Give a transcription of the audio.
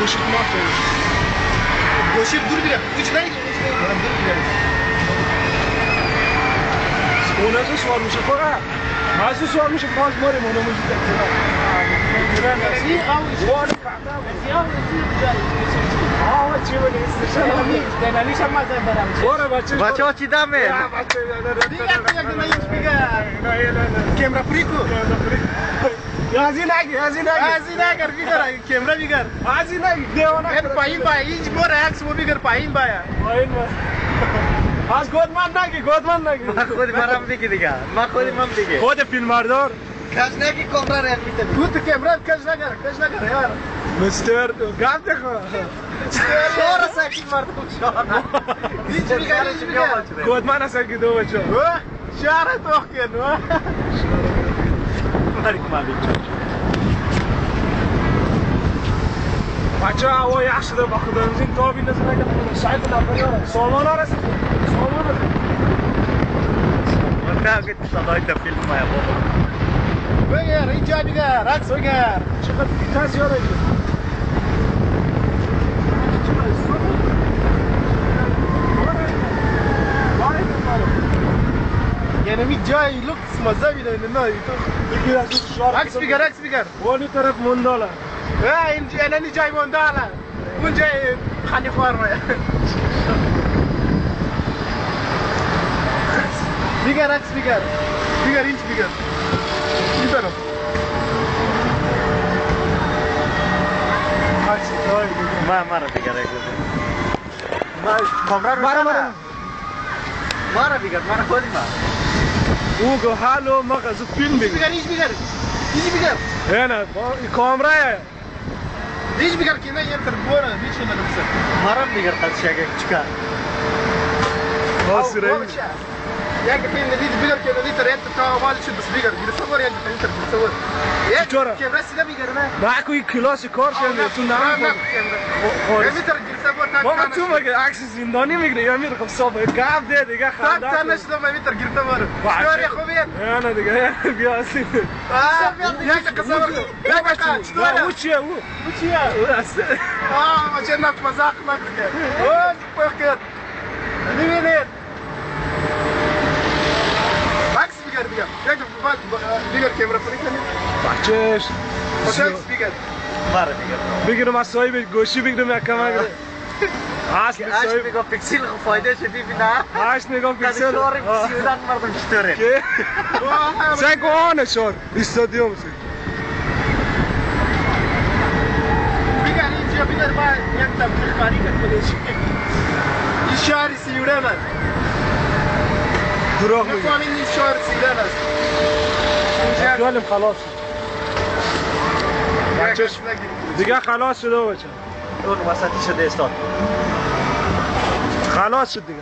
گوشت مافیا گوشت دور بیا هیچ نگید اون از سوال میشه فقط از سوال میشه باز ماریم اونو موجود بچه ها چی دمه؟ کیمرا فریکو ازی نگر بیگر کیمرا بیگر ازی نگی دیوانه پایین بایا هیچ بور عکس و بیگر پایین بایا از گودمن نگی من خودی منم دیگه دیگه خود فیلمبردار کج نگی کامرا رو میتونی تو کیمرا کج نگر یار مستر گام دخوا شور ساکی مرد شور هیچ بیگر گودمن اصلا که دو بچه شهر توخ کن بچه هوا یخ شده با خدا بزین تا بیندازه نگه سعی کنم بریاره سامان ها رسید سامان ها من نگه صدای تا فیلم مایا بابا بگر اینجا بیگر عکس بگر چقدر بیتر زیاده اینجا یعنی می جای لوکس مزه بیده نه بگیر از اون شار عکس بیگر ولی طرف منداله اینجا اینی جای منداله اون جای خانی خوار مایا بیگر عکس بیگر اینج بیگر این طرف مرا دیگر کامرا رو مرا دیگر مرا خودی او گو حالو مقا زو فیلم بگیر هیچ بیگر نه کامرا هیچ بیگر که نه یه طرف بوره هیچ نمیشه مرا دیگر قدشه اگه چکا یک فیلم ندید بیگر که ندید ترید تا مال شد بس بیگر تصور یک فیلم تصور یک که رسیده بیگر نه نه کوئی کلاس کار کنه تو نه میتر تصور تا بابا تو مگه عکس زندانی میگیری یا میره خب صاحب گاف ده دیگه خنده تا نشدم میتر تصور ستوری خوبیه نه دیگه بیا اسی یک تصور یک ستوری او چیه او است ما چه نفس مزاق نکنه او پخت نمی‌بینید بیگر کیمرا فریک کنید بچهش بیگر مرا دیگر بگیرم از صاحب گوشی بگیرم یک کمک هست اش میگم پیکسل خو فایده چه ببینه هست میگم پیکسل شور سیودان مردم چطوره که سگوانه شور استادیوم سی بیگر اینجا بیگر با یک تبلیغ کاری کنید این شهر سیودان است دروغ میگه نفهمین این شهر سیودان است خیالم خلاص بچهش دیگه خلاص شده بچه اون وسطی شده استاد خلاص شد دیگه